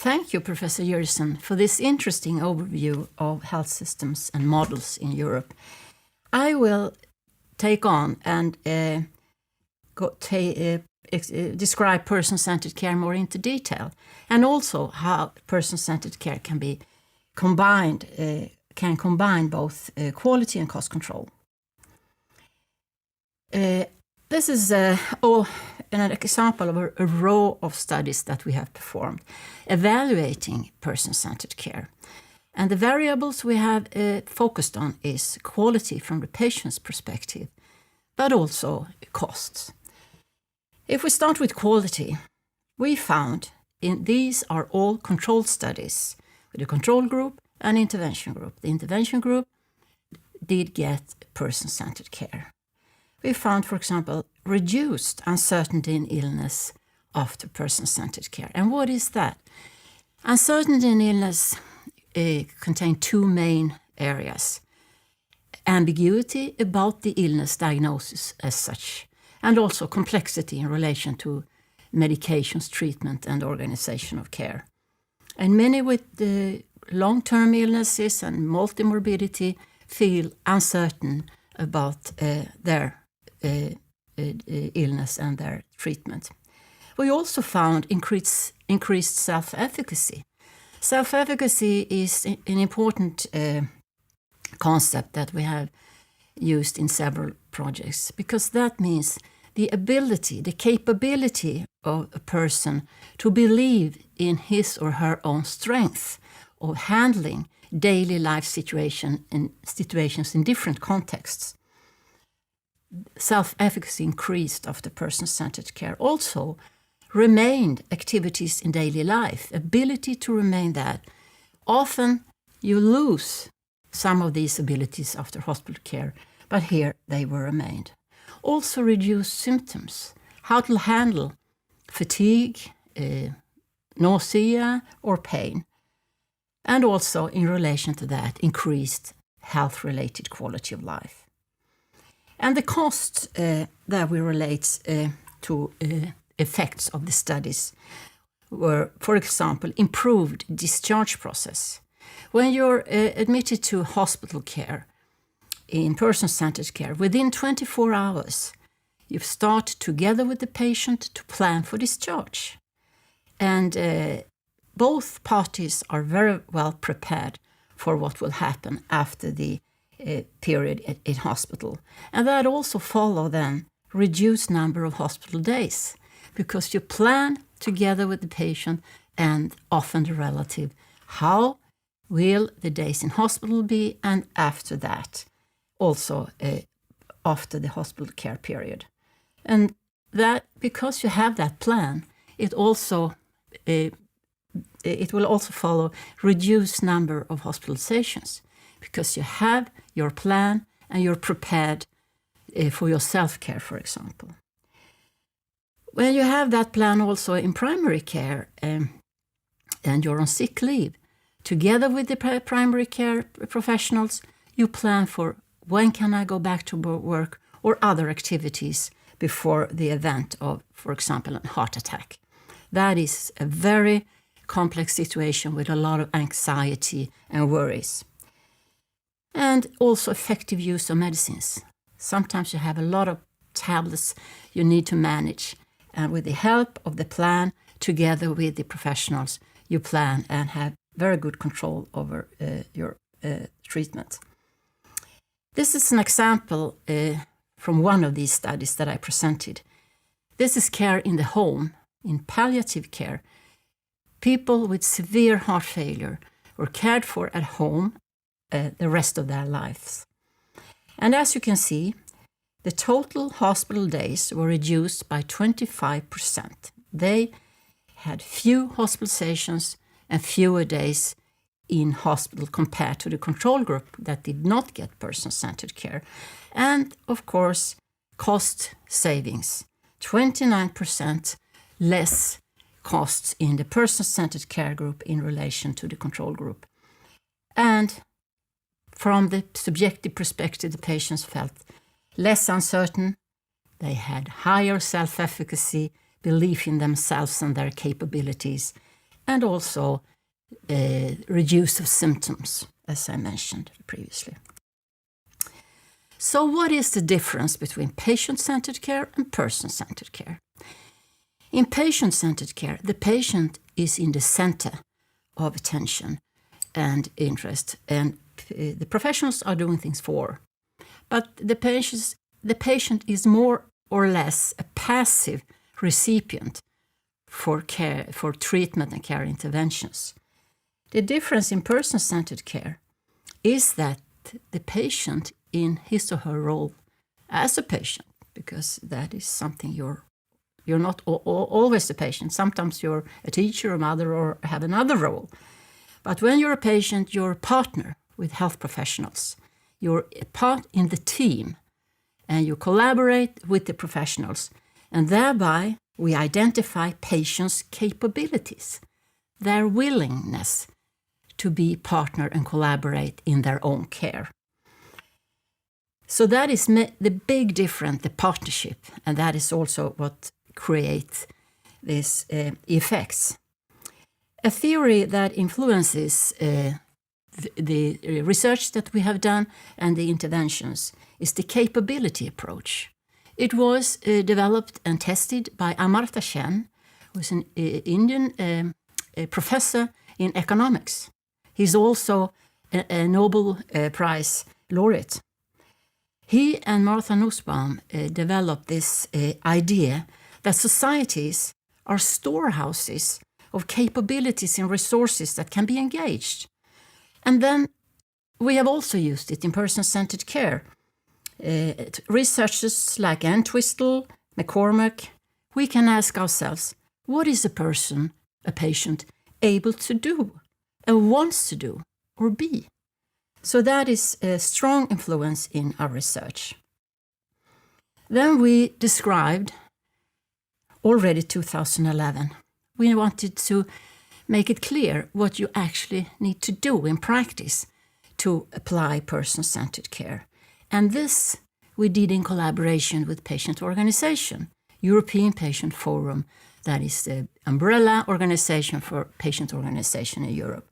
Thank you, Professor Jurison, for this interesting overview of health systems and models in Europe. I will take on and describe person-centered care more into detail, and also how person-centered care can be combined, can combine both quality and cost control. This is an example of a row of studies that we have performed evaluating person-centered care. And the variables we have focused on is quality from the patient's perspective, but also costs. If we start with quality, we found these are all controlled studies with a control group and intervention group. The intervention group did get person-centered care. We found, for example, reduced uncertainty in illness after person-centered care. And what is that? Uncertainty in illness contain two main areas: ambiguity about the illness diagnosis as such, and also complexity in relation to medications, treatment, and organization of care. And many with long-term illnesses and multimorbidity feel uncertain about their illness and their treatment. We also found increased self-efficacy. Self-efficacy is an important concept that we have used in several projects, because that means the ability, the capability of a person to believe in his or her own strength of handling daily life situations in different contexts. Self-efficacy increased after person-centered care. Also, remained activities in daily life, ability to remain that. Often you lose some of these abilities after hospital care, but here they were remained. Also reduced symptoms, how to handle fatigue, nausea or pain. And also in relation to that, increased health-related quality of life. And the costs that we relate to effects of the studies were, for example, improved discharge process. When you're admitted to hospital care, in person-centered care, within 24 hours, you start together with the patient to plan for discharge. And both parties are very well prepared for what will happen after the period in hospital. And that also follow then reduced number of hospital days, because you plan together with the patient and often the relative how will the days in hospital be, and after that also after the hospital care period. And that, because you have that plan, it also it will also follow reduced number of hospitalizations, because you have your plan and you're prepared for your self-care, for example. When you have that plan also in primary care and you're on sick leave, together with the primary care professionals, you plan for when can I go back to work or other activities before the event of, for example, a heart attack. That is a very complex situation with a lot of anxiety and worries. And also effective use of medicines. Sometimes you have a lot of tablets you need to manage, and with the help of the plan, together with the professionals, you plan and have very good control over your treatment. This is an example from one of these studies that I presented. This is care in the home, in palliative care. People with severe heart failure were cared for at home the rest of their lives. And as you can see, the total hospital days were reduced by 25%. They had few hospitalizations and fewer days in hospital compared to the control group that did not get person-centered care. And of course, cost savings, 29% less costs in the person-centered care group in relation to the control group. And from the subjective perspective, the patients felt less uncertain, they had higher self-efficacy, belief in themselves and their capabilities, and also reduce of symptoms, as I mentioned previously. So what is the difference between patient-centered care and person-centered care? In patient-centered care, the patient is in the center of attention and interest, and the professionals are doing things for. But the patient is more or less a passive recipient for care, for treatment and care interventions. The difference in person-centered care is that the patient, in his or her role as a patient, because that is something you're not always a patient. Sometimes you're a teacher, a mother, or have another role. But when you're a patient, you're a partner with health professionals. You're a part in the team, and you collaborate with the professionals. And thereby, we identify patients' capabilities, their willingness to be partner and collaborate in their own care. So that is the big difference, the partnership, and that is also what creates these effects. A theory that influences the research that we have done and the interventions is the capability approach. It was developed and tested by Amartya Sen, who is an Indian professor in economics. He's also a Nobel Prize laureate. He and Martha Nussbaum developed this idea that societies are storehouses of capabilities and resources that can be engaged. And then we have also used it in person-centered care. Researchers like Entwistle, McCormack, we can ask ourselves, what is a patient, able to do and wants to do or be? So that is a strong influence in our research. Then we described, already 2011, we wanted to make it clear what you actually need to do in practice to apply person-centered care. And this we did in collaboration with patient organization, European Patient Forum, that is the umbrella organization for patient organization in Europe.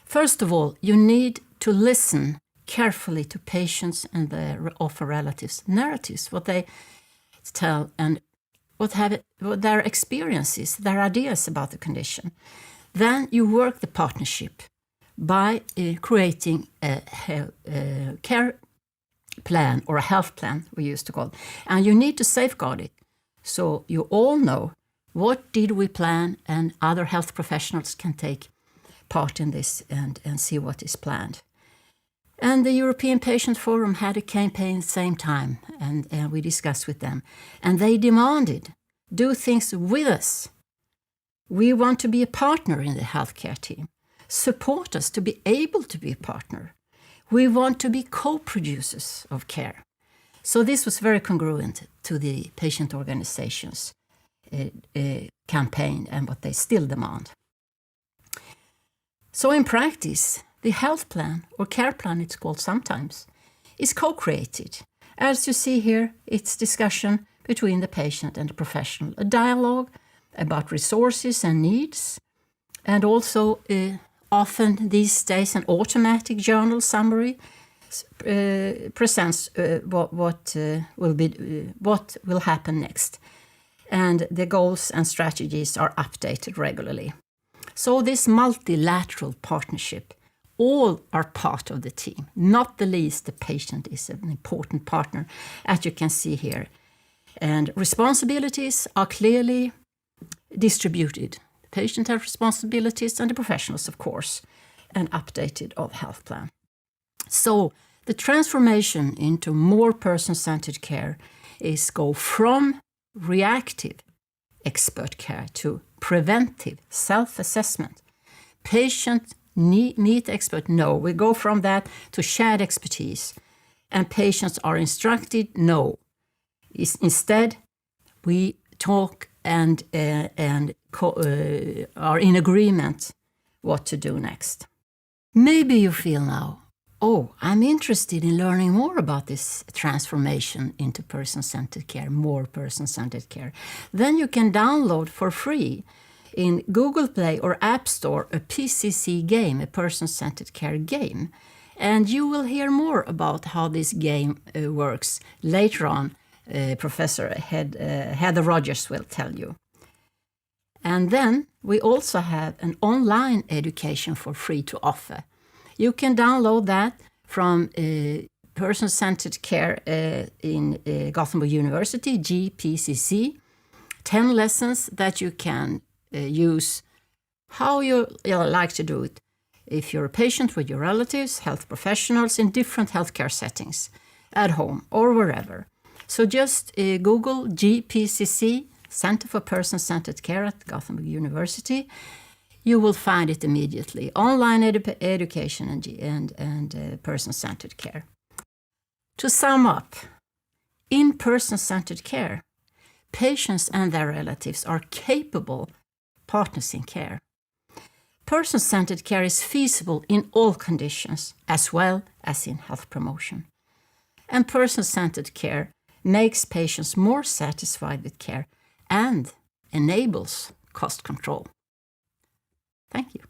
First of all, you need to listen carefully to patients and their offer relatives' narratives, what they tell and what their experiences, their ideas about the condition. Then you work the partnership by creating a care plan or a health plan, we used to call it. And you need to safeguard it. So you all know what did we plan, and other health professionals can take part in this and see what is planned. And the European Patient Forum had a campaign at the same time, and we discussed with them. And they demanded, do things with us. We want to be a partner in the healthcare team. Support us to be able to be a partner. We want to be co-producers of care. So this was very congruent to the patient organizations' campaign and what they still demand. So in practice, the health plan, or care plan it's called sometimes, is co-created. As you see here, it's discussion between the patient and the professional, a dialogue about resources and needs, and also often these days an automatic journal summary presents what will happen next. And the goals and strategies are updated regularly. So this multilateral partnership, all are part of the team, not the least the patient is an important partner, as you can see here. And responsibilities are clearly distributed. The patient has responsibilities and the professionals, of course, and updated of health plan. So the transformation into more person-centered care is go from reactive expert care to preventive self-assessment. Patient meet expert, no. We go from that to shared expertise. And patients are instructed, no. Instead, we talk and are in agreement what to do next. Maybe you feel now, oh, I'm interested in learning more about this transformation into person-centered care, more person-centered care. Then you can download for free in Google Play or App Store a PCC game, a person-centered care game. And you will hear more about how this game works later on. Professor Heather Rogers will tell you. And then we also have an online education for free to offer. You can download that from Person-Centered Care in Gothenburg University, GPCC. 10 lessons that you can use how you like to do it. If you're a patient with your relatives, health professionals in different healthcare settings, at home or wherever. So just Google GPCC, Center for Person-Centered Care at Gothenburg University. You will find it immediately. Online education and person-centered care. To sum up, in person-centered care, patients and their relatives are capable partners in care. Person-centered care is feasible in all conditions, as well as in health promotion. And person-centered care makes patients more satisfied with care and enables cost control. Thank you.